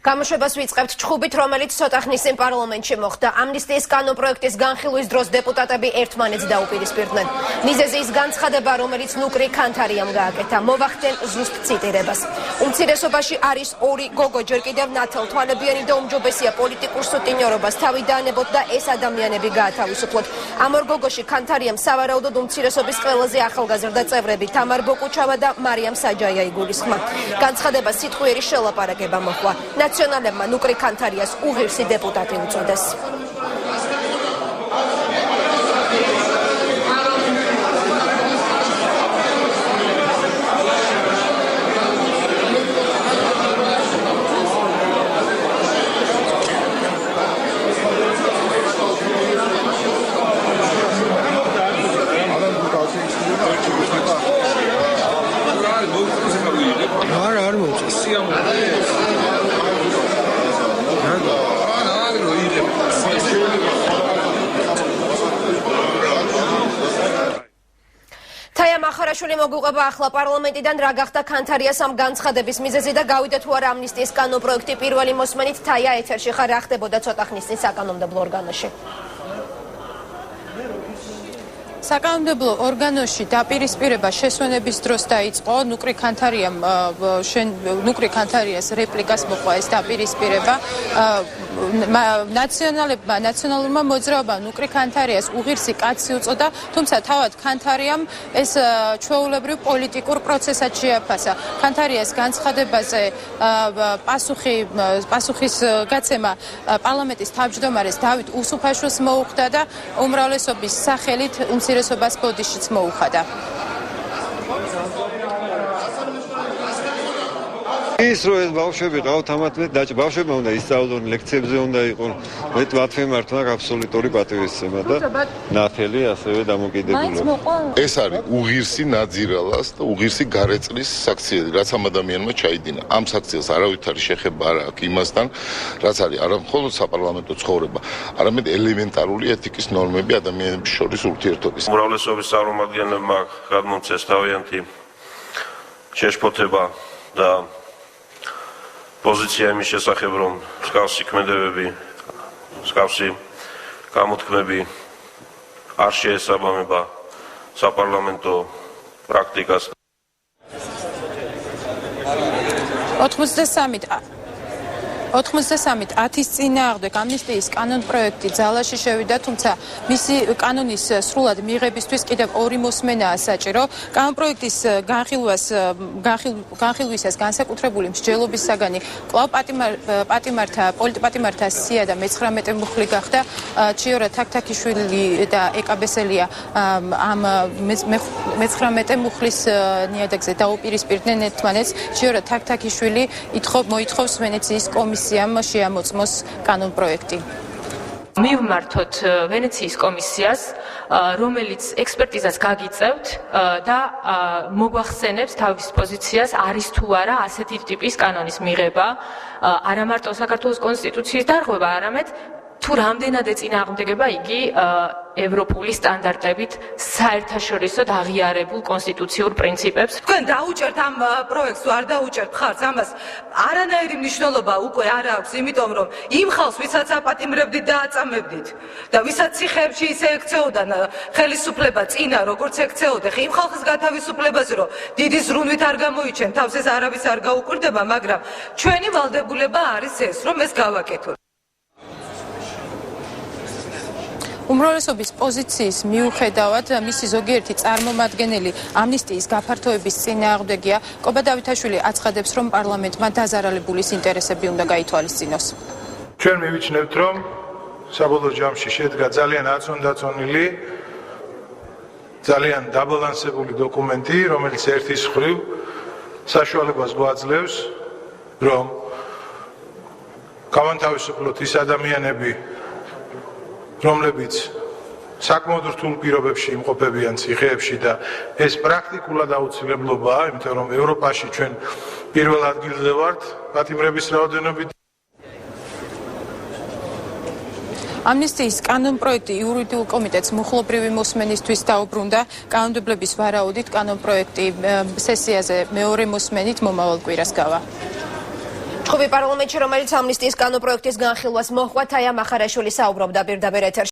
გამოშვებას ვიწყებთ ჩხუბით, რომელიც ცოტა ხნის წინ პარლამენტში მოხდა. ამნისტიის კანონპროექტის განხილვის დროს დეპუტატები ერთმანეთს დაუპირისპირდნენ. მიზეზი ის განცხადება, რომელიც ნუკრი ქანთარიამ გააკეთა, მოვახდენ ზუსტ ციტირებას. უმცირესობაში არის ორი გოგო, ჯერ კიდევ ნათელთვალებიანი და უმჯობესია პოლიტიკურ სუტინიორობას თავი დაანებოთ და ეს ადამიანები გაათავისუფლოთ. ამ ორ გოგოში ქანთარიამ სავარაუდოდ უმცირესობის ყველაზე ახალგაზრდა წევრები თამარ ბოკუჩავა და მარიამ საჯაია იგულისხმა. განცხადებას სიტყვიერი შელაპარაკება მოჰყვა. ნაციონალებმა ნუკრი ქანთარიას უღირსი დეპუტატი უწოდეს. ახარაშვილი მოგვიყვება ახლა პარლამენტიდან რა გახდა ქანთარიას ამ განცხადების მიზეზი და გავიდა თუ არა ამნისტიის კანონპროექტი პირველი მოსმენით. თაია ეთერში ხარ, რა ხდებოდა ცოტა ხნის წინ საკანონმდებლო ორგანოში? საკანონმდებლო ორგანოში დაპირისპირება შესვენების დროს დაიწყო. ნუკრი ქანთარიას რეპლიკას მოყვა ეს დაპირისპირება. ნაციონალურმა მოძრაობამ ნუკრი ქანთარიას უღირსი კაცი უწოდა, თუმცა თავად ქანთარიამ ეს ჩვეულებრივ პოლიტიკურ პროცესად შეაფასა. ქანთარიას განცხადებაზე პასუხის გაცემა პარლამენტის თავმჯდომარეს დავით უსუფაშვილს მოუხდა და უმრავლესობის სახელით უმცირესობას ბოდიშიც მოუხადა. ის რო ეს ბავშვები ყავთ ამათმე ბავშვებმა უნდა ისწავლონ, ლექციებზე უნდა იყონ, მათ მიმართ მაქვს აბსოლუტური პატივისცემა და ნათელი ასევე დამოკიდებულება. ეს არის უღირსი ნაძირალას და უღირსი გარეწრის საქციელი, რაც ამ ადამიანმა ჩაიდინა. ამ საქციელს არავითარი შეხება არ აქვს იმასთან, რაც არის არა მხოლოდ საპარლამენტო ცხოვრება, არამედ ელემენტარული ეთიკის ნორმები ადამიანების შორის ურთიერთობის. უმრავლესობის წარმომადგენლებმა გადმომცეს თავიანთი შეშფოთება და პოზიცია იმის შესახებ, რომ მსგავსი ქმედებები, მსგავსი გამოთქმები არ შეესაბამება საპარლამენტო პრაქტიკას. 93-10 წინააღმდეგ ამნისტიის კანონპროექტი ძალაში შევიდა, თუმცა მისი კანონის სრულად მიღებისთვის კიდევ ორი მოსმენაა საჭირო. კანონპროექტის განხილვისას განსაკუთრებული მსჯელობის საგანი კვლავ პოლიტპატიმართა სია და 19 მუხლი გახდა. ჩიორა თაქთაქიშვილი და ეკაბესელია ამ 19 მუხლის ნიადაგზე დაუპირისპირდნენ ერთმანეთს. ჩიორა თაქთაქიშვილი მოითხოვს ვენეციის კომისიამ შეამოწმოს კანონპროექტი. მივმართოთ ვენეციის კომისიას, რომელიც ექსპერტიზას გაგიწევთ და მოგვახსენებს თავის პოზიციას, არის თუ არა ასეთი ტიპის კანონის მიღება, არა მარტო საქართველოს კონსტიტუციის დარღვევა, არამედ თუ რამდენად ეწინააღმდეგება იგი ევროპული სტანდარტებით საერთაშორისო აღიარებულ კონსტიტუციურ პრინციპებს. თქვენ დაუჭერთ ამ პროექტს, არ დაუჭერთ ხარს, ამას არანაირი მნიშვნელობა უკვე არ აქვს, იმიტომ რომ იმ ხალხს, ვისაც აპატიმრებდით და აწამებდით და ვისაც ციხეებში ისე ექცეოდან ხელისუფლება წინა, როგორც ექცეოდა, იმ ხალხის გათავისუფლებაზე, რომ დიდი ზრუნვით არ გამოიჩენ თავს, ეს არავის არ გაუკვირდება, მაგრამ ჩვენი ვალდებულება არის ეს, რომ ეს გავაკეთოთ. უმრავლესობის პოზიციის მიუხედავად მისი ზოგიერთი წარმომადგენელი ამნისტიის გაფართოების წინააღმდეგია. კობა დავითაშვილი აცხადებს, რომ პარლამენტმა დაზარალებულის ინტერესები უნდა გაითვალისწინოს. ჩვენ მივიჩნევთ, რომ საბოლოო ჯამში შედგა ძალიან აწონდაწონილი, ძალიან დაბალანსებული დოკუმენტი, რომელიც ერთის მხრივ საშუალებას გვაძლევს, რომ გავანთავისუფლოთ ის ადამიანები, რომლებიც საკმაოდ რთულ პირობებში იმყოფებიან ციხეებში და ეს პრაქტიკულად აუცილებლობაა, იმიტომ რომ ევროპაში ჩვენ პირველ ადგილზე ვართ პატიმრების რაოდენობით. ამნისტიის კანონპროექტი იურიდიულ კომიტეტს მუხლობრივი მოსმენისთვის დაუბრუნდა. კანონმდებლების ვარაუდით კანონპროექტი სესიაზე მეორე მოსმენით მომავალ კვირას გავა. ჩხუბი პარლამენტში, რომელიც ამნისტიის კანონპროექტის განხილვას მოჰყვა, თაია მახარაშვილი საუბრობდა პირდაპირ ეთერში.